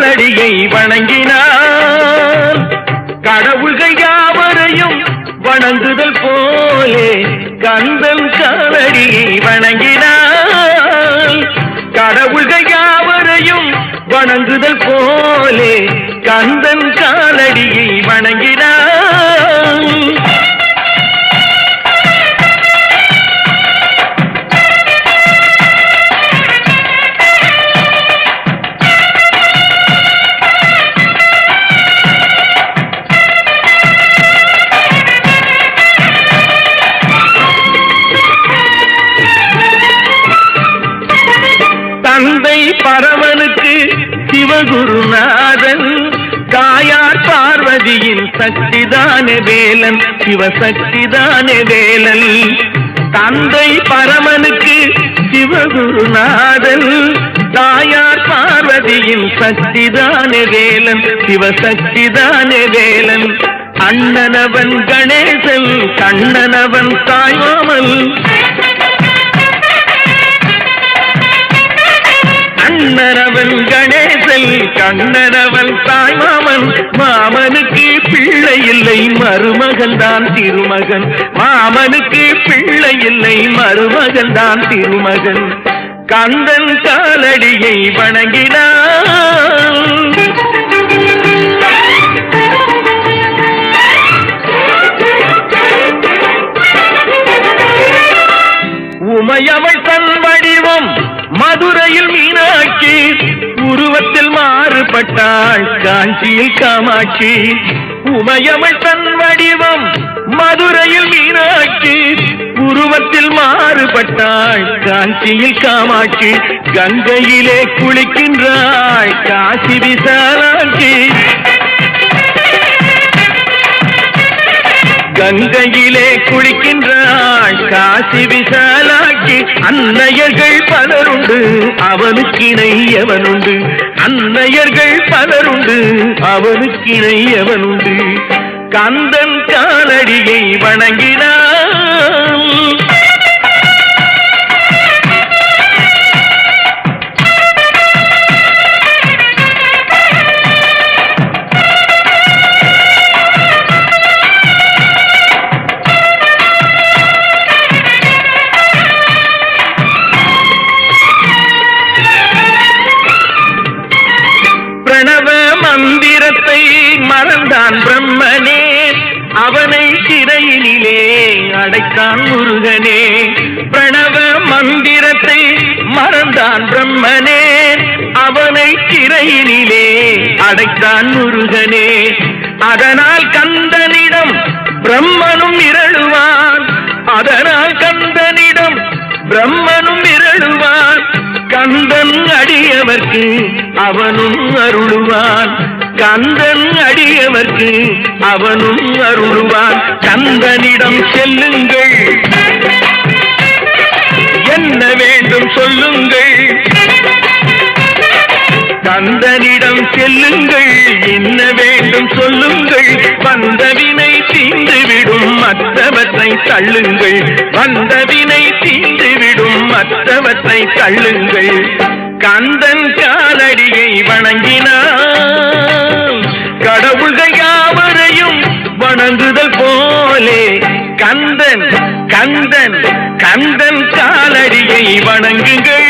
காலடியை வணங்கினான். கடவுள்கள் யாவரையும் வணங்குதல் போலே கந்தன் காலடியை வணங்கினான். கடவுள்கள் யாவரையும் வணங்குதல் போலே கந்தன் காலடியை வணங்கினான். தந்தை பரமனுக்கு சிவகுருநாதன், தாயார் பார்வதியின் சக்திதானே வேலன், சிவசக்திதானே வேலன். தந்தை பரமனுக்கு சிவகுருநாதன், தாயார் பார்வதியின் சக்திதானே வேலன், சிவசக்திதானே வேலன். அண்ணனவன் கணேசன், கண்ணனவன் தாய்மாமன். அண்ணனவன் கணேசன், கண்ணனவன் தாய்மாமன். மாமனுக்கு பிள்ளை இல்லை, மருமகன் தான் திருமகன். மாமனுக்கு பிள்ளை இல்லை, மருமகன் தான் திருமகன். கந்தன் காலடியை வணங்கினான். உமையவள் தன் வடிவம் மதுரையில் மீனாட்சி, உருவத்தில் மாறுபட்டாள் காஞ்சியில் காமாட்சி. உமையவள் தன் வடிவம் மதுரையில் மீனாட்சி, உருவத்தில் மாறுபட்டாள் காஞ்சியில் காமாட்சி. கங்கையிலே குளிக்கின்றாள் காசி விசாலாட்சி. கங்கையிலே குளிக்கின்றாள் காசி விசாலாட்சி. அன்னையர்கள் பலருண்டு, அவனுக்கிணை எவனுண்டு. அன்னையர்கள் பலருண்டு, அவனுக்கிணை எவனுண்டு. கந்தன் காலடியை வணங்கினான். பிரணவ மந்திரத்தை மறந்தான் பிரம்மனே, அவனை சிறையினிலே அடைத்தான் முருகனே. பிரணவ மந்திரத்தை மறந்தான் பிரம்மனே, அவனை சிறையினிலே அடைத்தான் முருகனே. அதனால் கந்தனிடம் பிரம்மனும் இரழுவான், அதனால் கந்தனிடம் பிரம்மனும் இரழுவான். கந்தன் அடியவர்க்கு அவனும் அருளுவான், கந்தன் அடியவர்க்கு அவனும் அருளுவான். கந்தனிடம் செல்லுங்கள், என்ன வேண்டும் சொல்லுங்கள். கந்தனிடம் செல்லுங்கள், என்ன வேண்டும் சொல்லுங்கள். வந்தவினை தீர்ந்துவிடும், மற்றவற்றை தள்ளுங்கள். வந்தவினை தீர்ந்துவிடும், மற்றவற்றை தள்ளுங்கள். கந்தன் காலடியை வணங்கினான். கடவுள்கள் யாவரையும் வணங்குதல் போலே கந்தன் கந்தன் கந்தன் காலடியை வணங்குங்கள்.